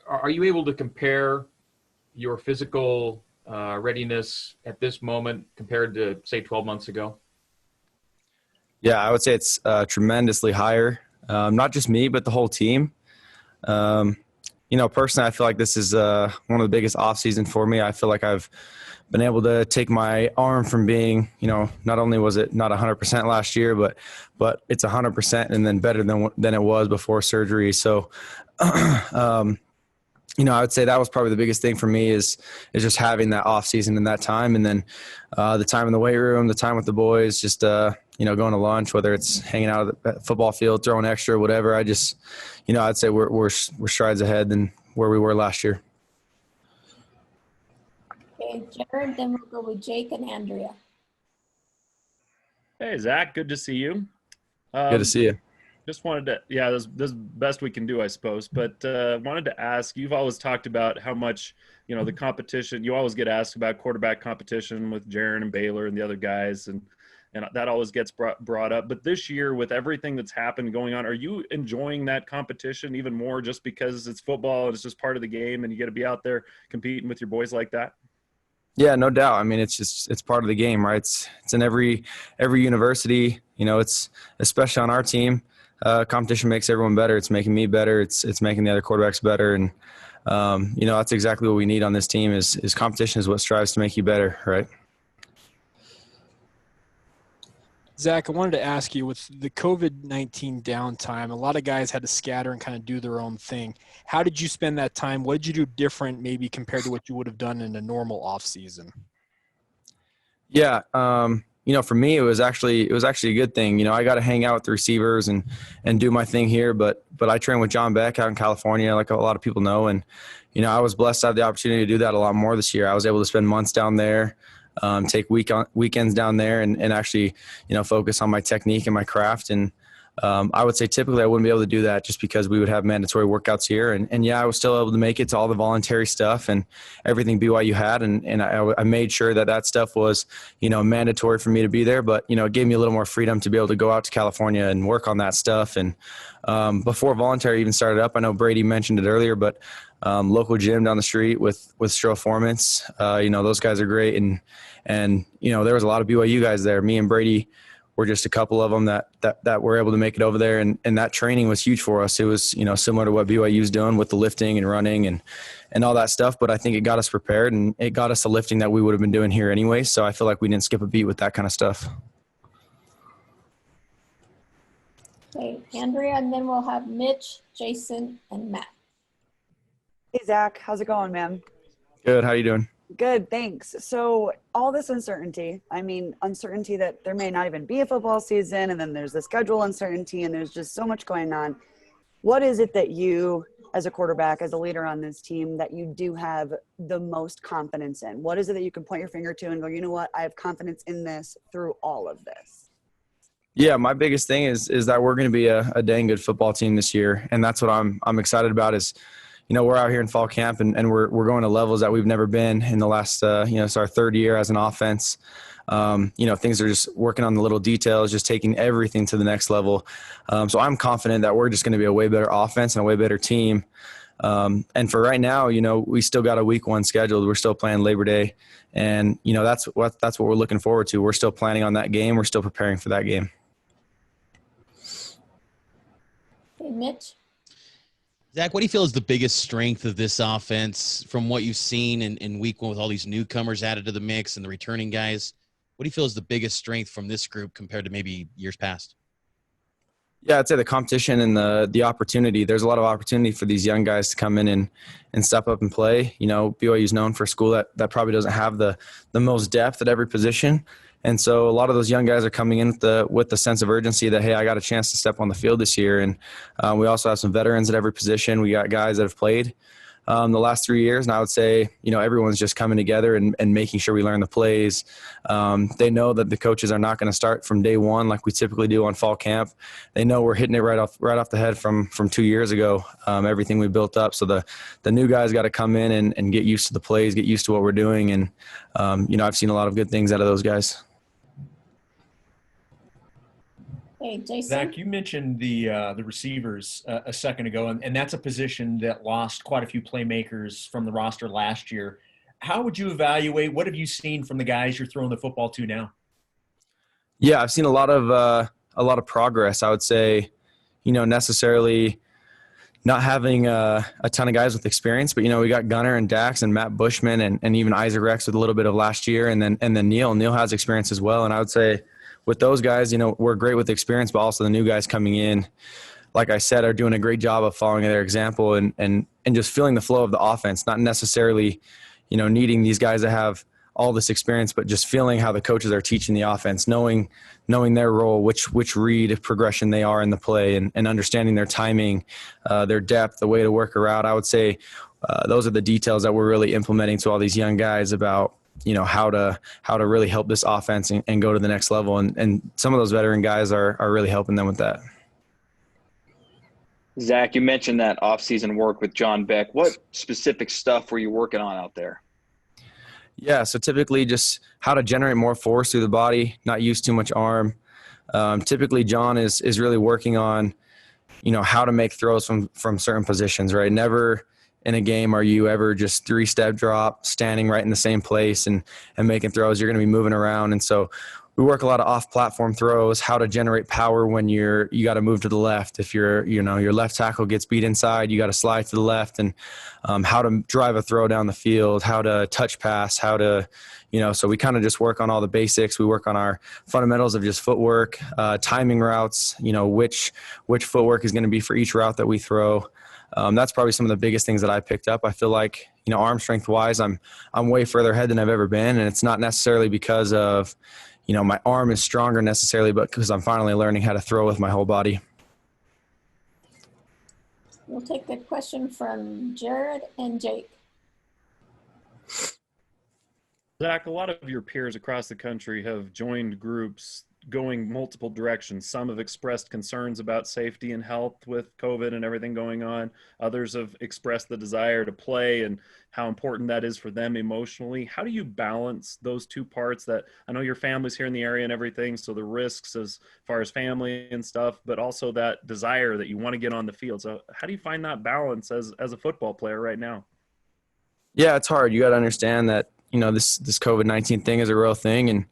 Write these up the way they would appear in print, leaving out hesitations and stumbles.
are you able to compare your physical readiness at this moment compared to, say, 12 months ago? Yeah, I would say it's tremendously higher. Not just me, but the whole team. Personally, I feel like this is one of the biggest off season for me. I feel like I've been able to take my arm from being, not only was it not 100% last year, but it's 100% and then better than it was before surgery. So, I would say that was probably the biggest thing for me is just having that off season and that time. And then the time in the weight room, the time with the boys, just, going to lunch, whether it's hanging out at the football field, throwing extra, whatever. I just, I'd say we're strides ahead than where we were last year. Okay, Jared, then we'll go with Jake and Andrea. Hey, Zach, good to see you. Good to see you. Just wanted to, this is best we can do, I suppose. But wanted to ask, you've always talked about how much, the competition, you always get asked about quarterback competition with Jaron and Baylor and the other guys, and that always gets brought up. But this year, with everything that's happened going on, are you enjoying that competition even more just because it's football and it's just part of the game and you get to be out there competing with your boys like that? Yeah, no doubt. I mean, it's part of the game, right? It's in every university. It's especially on our team. Competition makes everyone better. It's making me better. It's making the other quarterbacks better. And, that's exactly what we need on this team is competition is what strives to make you better, right? Zach, I wanted to ask you, with the COVID-19 downtime, a lot of guys had to scatter and kind of do their own thing. How did you spend that time? What did you do different maybe compared to what you would have done in a normal off season? Yeah. For me, it was actually a good thing. I got to hang out with the receivers and do my thing here. But I train with John Beck out in California, like a lot of people know. And, I was blessed to have the opportunity to do that a lot more this year. I was able to spend months down there, take weekends down there and actually, focus on my technique and my craft. And I would say typically I wouldn't be able to do that just because we would have mandatory workouts here. And I was still able to make it to all the voluntary stuff and everything BYU had. And I made sure that stuff was, mandatory for me to be there. But, it gave me a little more freedom to be able to go out to California and work on that stuff. And before voluntary even started up, I know Brady mentioned it earlier, but local gym down the street with Stroformance, those guys are great. And there was a lot of BYU guys there. Me and Brady were just a couple of them that were able to make it over there. And that training was huge for us. It was, similar to what BYU's doing with the lifting and running and all that stuff. But I think it got us prepared and it got us the lifting that we would have been doing here anyway. So I feel like we didn't skip a beat with that kind of stuff. Okay, Andrea, and then we'll have Mitch, Jason, and Matt. Hey, Zach. How's it going, man? Good. How you doing? Good, thanks. So all this uncertainty that there may not even be a football season, and then there's the schedule uncertainty, and there's just so much going on. What is it that you, as a quarterback, as a leader on this team, that you do have the most confidence in? What is it that you can point your finger to and go, you know what, I have confidence in this through all of this? Yeah, my biggest thing is that we're going to be a dang good football team this year, and that's what I'm excited about is – we're out here in fall camp and we're going to levels that we've never been in the last, it's our third year as an offense. Things are just working on the little details, just taking everything to the next level. So I'm confident that we're just going to be a way better offense and a way better team. And for right now, we still got a week 1 scheduled. We're still playing Labor Day. And, that's what we're looking forward to. We're still planning on that game. We're still preparing for that game. Okay, Mitch. Zach, what do you feel is the biggest strength of this offense from what you've seen in week 1 with all these newcomers added to the mix and the returning guys? What do you feel is the biggest strength from this group compared to maybe years past? Yeah, I'd say the competition and the opportunity. There's a lot of opportunity for these young guys to come in and step up and play. BYU is known for a school that probably doesn't have the most depth at every position. And so a lot of those young guys are coming in with the sense of urgency that, hey, I got a chance to step on the field this year. And we also have some veterans at every position. We got guys that have played the last 3 years. And I would say, everyone's just coming together and making sure we learn the plays. They know that the coaches are not going to start from day one like we typically do on fall camp. They know we're hitting it right off the head from 2 years ago, everything we built up. So the new guys got to come in and get used to the plays, get used to what we're doing. And, I've seen a lot of good things out of those guys. Okay, Jason. Zach, you mentioned the receivers a second ago, and that's a position that lost quite a few playmakers from the roster last year. How would you evaluate? What have you seen from the guys you're throwing the football to now? Yeah, I've seen a lot of progress. I would say, necessarily not having a ton of guys with experience, but we got Gunner and Dax and Matt Bushman and even Isaac Rex with a little bit of last year, and then Neil. Neil has experience as well, and I would say with those guys, we're great with experience, but also the new guys coming in, like I said, are doing a great job of following their example and just feeling the flow of the offense, not necessarily, needing these guys to have all this experience, but just feeling how the coaches are teaching the offense, knowing their role, which read progression they are in the play, and understanding their timing, their depth, the way to work a route. I would say those are the details that we're really implementing to all these young guys about, how to really help this offense and go to the next level. And some of those veteran guys are really helping them with that. Zach, you mentioned that off-season work with John Beck. What specific stuff were you working on out there? Yeah, so typically just how to generate more force through the body, not use too much arm. Typically, John is really working on, how to make throws from certain positions, right? Never in a game are you ever just 3-step drop, standing right in the same place and making throws. You're going to be moving around. And so we work a lot of off-platform throws, how to generate power when you got to move to the left. If your left tackle gets beat inside, you got to slide to the left, and how to drive a throw down the field, how to touch pass, how to, so we kind of just work on all the basics. We work on our fundamentals of just footwork, timing routes, which footwork is going to be for each route that we throw. That's probably some of the biggest things that I picked up. I feel like, arm strength wise, I'm way further ahead than I've ever been. And it's not necessarily because of, my arm is stronger necessarily, but because I'm finally learning how to throw with my whole body. We'll take the question from Jared and Jake. Zach, a lot of your peers across the country have joined groups going multiple directions. Some have expressed concerns about safety and health with COVID and everything going on. Others have expressed the desire to play and how important that is for them emotionally. How do you balance those two parts? That I know your family's here in the area and everything, so the risks as far as family and stuff, but also that desire that you want to get on the field. So how do you find that balance as a football player right now? Yeah, it's hard. You got to understand that, this COVID-19 thing is a real thing. And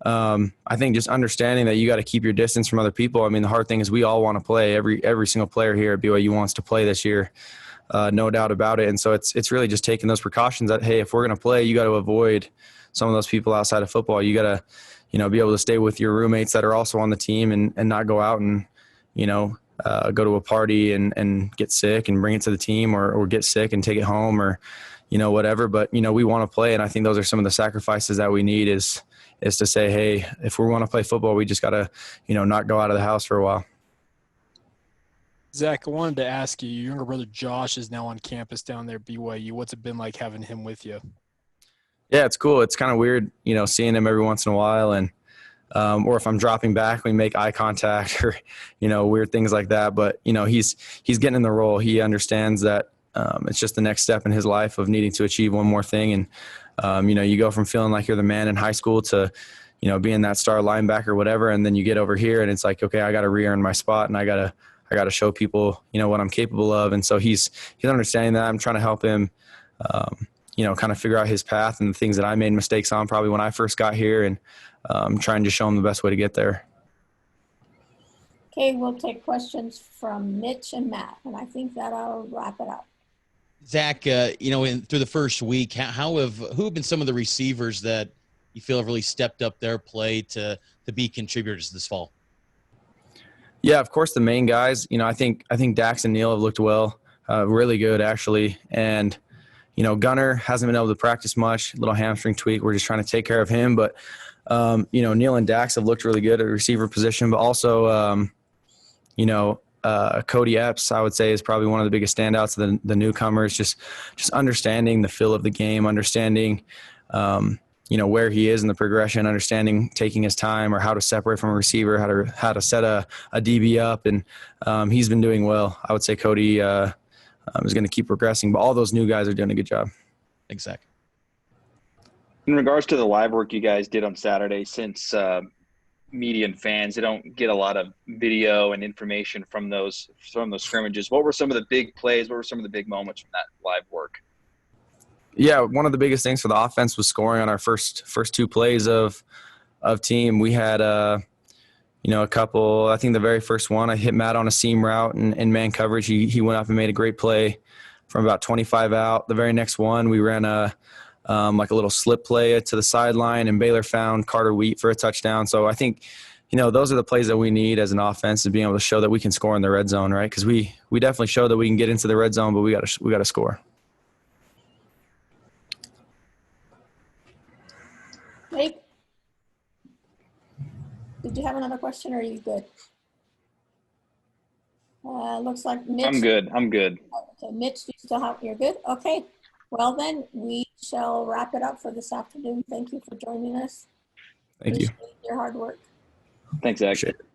I think just understanding that you got to keep your distance from other people. I mean, the hard thing is we all want to play. Every single player here at BYU wants to play this year, no doubt about it. And so it's really just taking those precautions that, hey, if we're going to play, you got to avoid some of those people outside of football. You got to, be able to stay with your roommates that are also on the team and not go out and, go to a party and get sick and bring it to the team or get sick and take it home or, whatever. But, we want to play. And I think those are some of the sacrifices that we need is to say, hey, if we want to play football, we just got to, not go out of the house for a while. Zach, I wanted to ask you, your younger brother Josh is now on campus down there at BYU. What's it been like having him with you? Yeah, it's cool. It's kind of weird, seeing him every once in a while. And, or if I'm dropping back, we make eye contact or, weird things like that. But, he's getting in the role. He understands that it's just the next step in his life of needing to achieve one more thing. And, you go from feeling like you're the man in high school to, being that star linebacker or whatever. And then you get over here and it's like, okay, I got to re-earn my spot and I got to show people, what I'm capable of. And so he's understanding that. I'm trying to help him, kind of figure out his path and the things that I made mistakes on probably when I first got here, and trying to show him the best way to get there. Okay, we'll take questions from Mitch and Matt, and I think that'll wrap it up. Zach, through the first week, who have been some of the receivers that you feel have really stepped up their play to be contributors this fall? Yeah, of course, the main guys. I think Dax and Neil have looked well, really good actually. And Gunner hasn't been able to practice much, little hamstring tweak. We're just trying to take care of him. But Neil and Dax have looked really good at receiver position. But also, Cody Epps, I would say, is probably one of the biggest standouts of the newcomers. Just understanding the feel of the game, understanding where he is in the progression, understanding taking his time or how to separate from a receiver, how to set a DB up, and he's been doing well. I would say Cody is going to keep progressing, but all those new guys are doing a good job. Thanks, Zach. In regards to the live work you guys did on Saturday, since media and fans. They don't get a lot of video and information from those scrimmages. What were some of the big plays? What were some of the big moments from that live work? Yeah, one of the biggest things for the offense was scoring on our first two plays of team. We had a couple. I think the very first one, I hit Matt on a seam route and man coverage. He went up and made a great play from about 25 out. The very next one, we ran a little slip play to the sideline, and Baylor found Carter Wheat for a touchdown. So I think, those are the plays that we need as an offense, is being able to show that we can score in the red zone, right? Because we definitely show that we can get into the red zone, but we got to score. Jake? Did you have another question, or are you good? Looks like Mitch. I'm good. Okay, Mitch, you're good? Okay. Well, then we shall wrap it up for this afternoon. Thank you for joining us. Thank you. Appreciate your hard work. Thanks, Zach. Appreciate it.